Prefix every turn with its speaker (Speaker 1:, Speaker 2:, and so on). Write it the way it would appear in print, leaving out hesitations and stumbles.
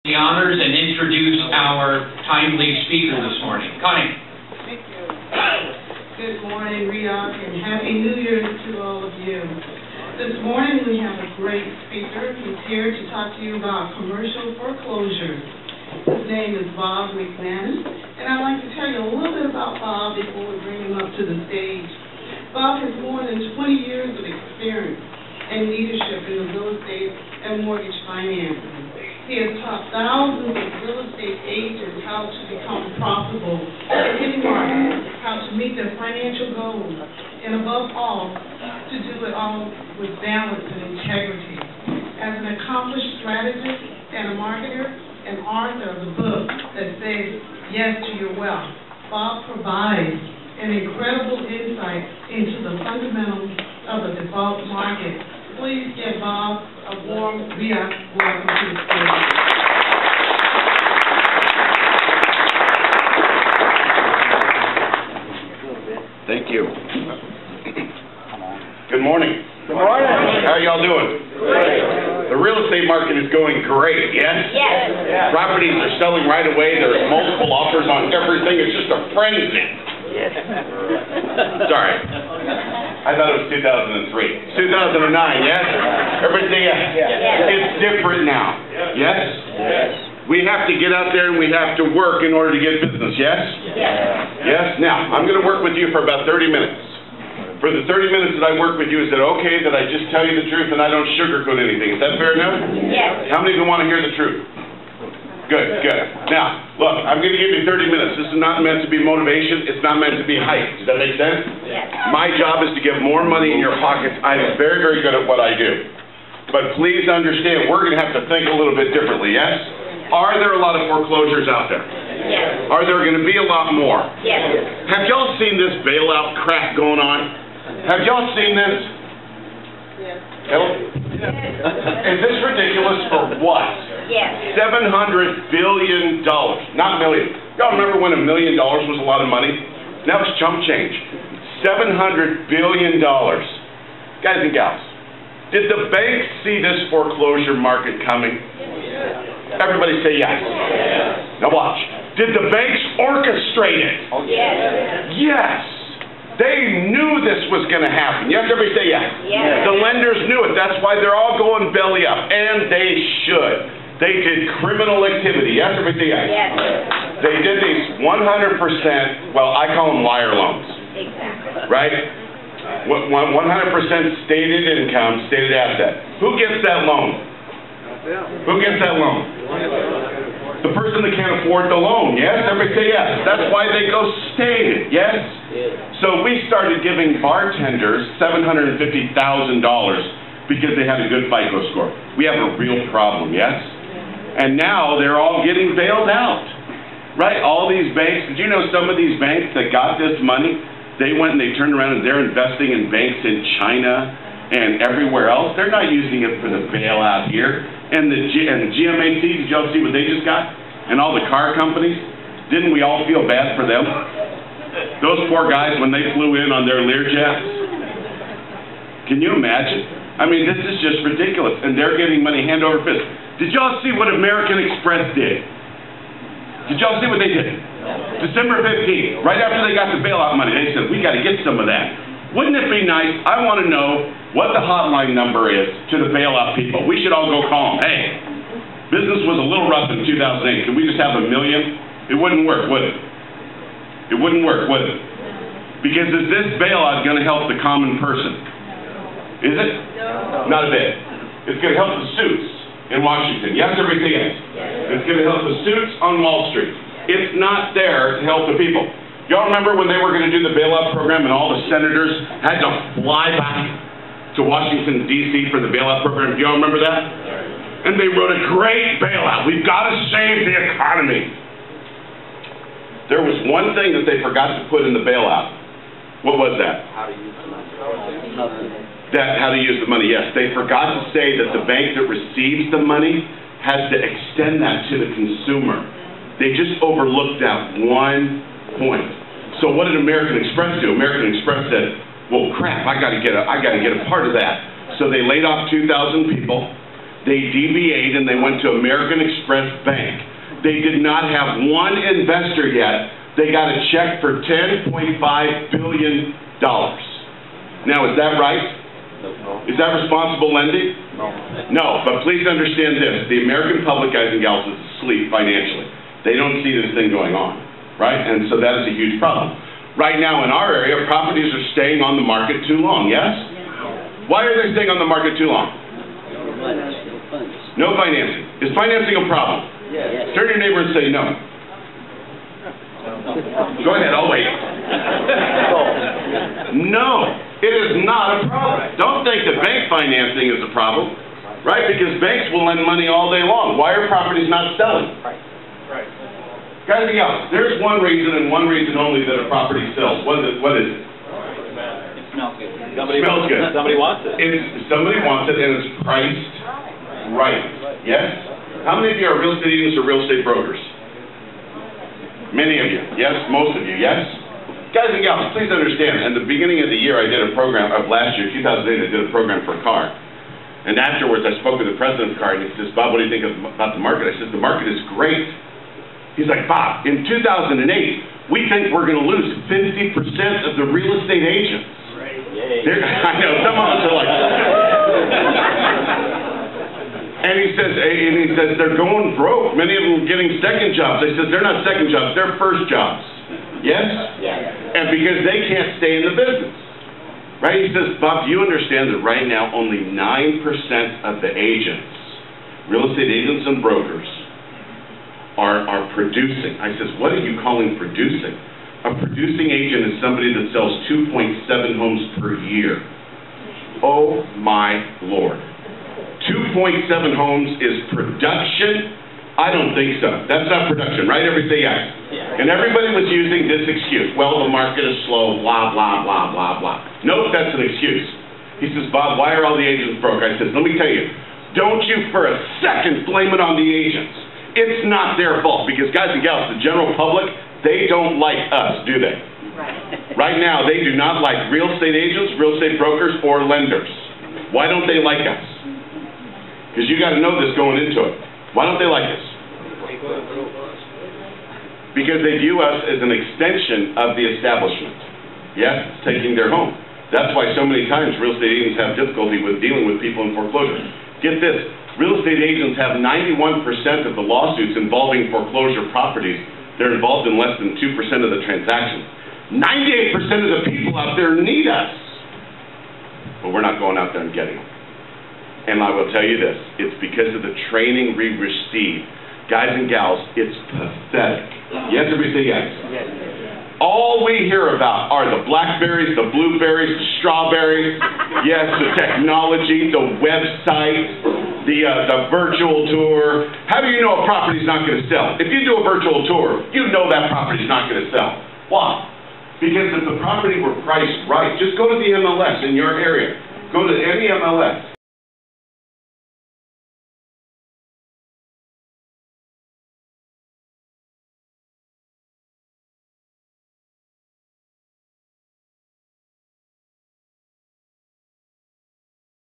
Speaker 1: the honors and introduce our timely speaker this morning. Connie.
Speaker 2: Thank you. Good morning, Riaoc, and Happy New Year to all of you. This morning we have a great speaker. He's here to talk to you about commercial foreclosure. His name is Bob McManus, and I'd like to tell you a little bit about Bob before we bring him up to the stage. Bob has more than 20 years of experience and leadership in the real estate and mortgage financing. He has taught thousands of real estate agents how to become profitable in any market, how to meet their financial goals, and above all, to do it all with balance and integrity. As an accomplished strategist and a marketer and author of the book that says yes to your wealth, Bob provides an incredible insight into the fundamentals of the default market. Please give Bob a warm Riaoc welcome to the stage.
Speaker 3: Thank you. Good morning.
Speaker 4: Good morning.
Speaker 3: How are y'all doing?
Speaker 4: Great.
Speaker 3: The real estate market is going great, yes?
Speaker 4: Yes.
Speaker 3: Properties are selling right away. There's multiple offers on everything. It's just a frenzy.
Speaker 4: Yes.
Speaker 3: Sorry. I thought it was 2003. 2009, yes? Everything, it's different now. Yes?
Speaker 4: Yes.
Speaker 3: We have to get out there and we have to work in order to get business, yes?
Speaker 4: Yes.
Speaker 3: Yes? Now, I'm going to work with you for about 30 minutes. For the 30 minutes that I work with you, is it okay that I just tell you the truth and I don't sugarcoat anything? Is that fair enough?
Speaker 4: Yes.
Speaker 3: How many of you want to hear the truth? Good, good. Now, look, I'm going to give you 30 minutes. This is not meant to be motivation. It's not meant to be hype. Does that make sense?
Speaker 4: Yes.
Speaker 3: My job is to get more money in your pockets. I'm very, very good at what I do. But please understand, we're going to have to think a little bit differently, yes? Are there a lot of foreclosures out there?
Speaker 4: Yes.
Speaker 3: Are there going to be a lot more?
Speaker 4: Yes.
Speaker 3: Have y'all seen this bailout crap going on? Have y'all seen this?
Speaker 2: Yes.
Speaker 3: Is this ridiculous for what?
Speaker 4: Yes.
Speaker 3: $700 billion, not million. Y'all remember when $1 million was a lot of money? Now it's chump change. $700 billion. Guys and gals, did the banks see this foreclosure market coming? Everybody say yes. Now watch. Did the banks orchestrate it?
Speaker 4: Yes.
Speaker 3: Yes. They knew this was going to happen. Yes, everybody say yes.
Speaker 4: Yes.
Speaker 3: The lenders knew it. That's why they're all going belly up. And they should. They did criminal activity. Yes, everybody say yes.
Speaker 4: Yes.
Speaker 3: They did these 100%, well, I call them liar loans.
Speaker 4: Exactly.
Speaker 3: Right? 100% stated income, stated asset. Who gets that loan? Who gets that loan? The person that can't afford the loan, yes? Everybody say yes. That's why they go stated, yes? So we started giving bartenders $750,000 because they had a good FICO score. We have a real problem, yes? And now they're all getting bailed out, right? All these banks, did you know some of these banks that got this money, they went and they turned around and they're investing in banks in China and everywhere else. They're not using it for the bailout here. And the GMAC, did y'all see what they just got? And all the car companies? Didn't we all feel bad for them? Those poor guys when they flew in on their Learjets. Can you imagine? I mean, this is just ridiculous. And they're getting money hand over fist. Did y'all see what American Express did? Did y'all see what they did? December 15th, right after they got the bailout money, they said, we got to get some of that. Wouldn't it be nice? I want to know what the hotline number is to the bailout people. We should all go call them. Hey, business was a little rough in 2008. Can we just have $1 million? It wouldn't work, would it? It wouldn't work, would it? Because is this bailout going to help the common person? Is it?
Speaker 4: No.
Speaker 3: Not a bit. It's going to help the suits in Washington. Yes, everything is. It's going to help the suits on Wall Street. It's not there to help the people. Y'all remember when they were going to do the bailout program and all the senators had to fly back to Washington, D.C. for the bailout program? Do y'all remember that? And they wrote a great bailout. We've got to save the economy. There was one thing that they forgot to put in the bailout. What was that?
Speaker 4: How to use the money.
Speaker 3: How to use the money, yes. They forgot to say that the bank that receives the money has to extend that to the consumer. They just overlooked that one point. So what did American Express do? American Express said, well, crap, I got to get a part of that. So they laid off 2,000 people. They deviate and they went to American Express Bank. They did not have one investor yet. They got a check for $10.5 billion. Now, is that right? Is that responsible lending? No, but please understand this. The American public, guys and gals, is asleep financially. They don't see this thing going on, right? And so that is a huge problem. Right now in our area, properties are staying on the market too long, yes? Why are they staying on the market too long? No financing. Is financing a problem?
Speaker 4: Yes.
Speaker 3: Turn to your neighbor and say no. Go ahead, I'll wait. No, it is not a problem. Don't think that bank financing is a problem, right? Because banks will lend money all day long. Why are properties not selling?
Speaker 1: Right.
Speaker 3: Guys and gals, there's one reason and one reason only that a property sells. What is it?
Speaker 5: It smells good.
Speaker 3: Smells good.
Speaker 5: Somebody wants it.
Speaker 3: Somebody wants it and it's priced right. Yes? How many of you are real estate agents or real estate brokers? Many of you. Yes? Most of you. Yes? Guys and gals, please understand, at the beginning of the year I did a program, of last year, 2008, I did a program for CAR. And afterwards I spoke with the president of CAR and he says, Bob, what do you think about the market? I said, the market is great. He's like, Bob, in 2008, we think we're going to lose 50% of the real estate agents.
Speaker 5: Right.
Speaker 3: I know, some of us are like, and he says, they're going broke. Many of them are getting second jobs. I said, they're not second jobs, they're first jobs. Yes?
Speaker 5: Yeah.
Speaker 3: And because they can't stay in the business. Right? He says, Bob, do you understand that right now only 9% of the agents, real estate agents and brokers, are producing? I says, what are you calling producing? A producing agent is somebody that sells 2.7 homes per year. Oh my Lord. 2.7 homes is production? I don't think so. That's not production, right? Everybody say yes.
Speaker 5: Yeah.
Speaker 3: And everybody was using this excuse. Well, the market is slow, blah, blah, blah, blah, blah. Nope, that's an excuse. He says, Bob, why are all the agents broke? I says, let me tell you, don't you for a second blame it on the agents. It's not their fault, because guys and gals, the general public, they don't like us, do they? Right now, they do not like real estate agents, real estate brokers, or lenders. Why don't they like us? Because you got to know this going into it. Why don't they like us? Because they view us as an extension of the establishment. Yes, taking their home. That's why so many times real estate agents have difficulty with dealing with people in foreclosure. Get this, real estate agents have 91% of the lawsuits involving foreclosure properties. They're involved in less than 2% of the transactions. 98% of the people out there need us. But we're not going out there and getting them. And I will tell you this, it's because of the training we receive. Guys and gals, it's pathetic. Yes, everybody say yes. All we hear about are the blackberries, the blueberries, the strawberries, yes, the technology, the website, the virtual tour. How do you know a property's not going to sell? If you do a virtual tour, you know that property's not going to sell. Why? Because if the property were priced right, just go to the MLS in your area. Go to any MLS.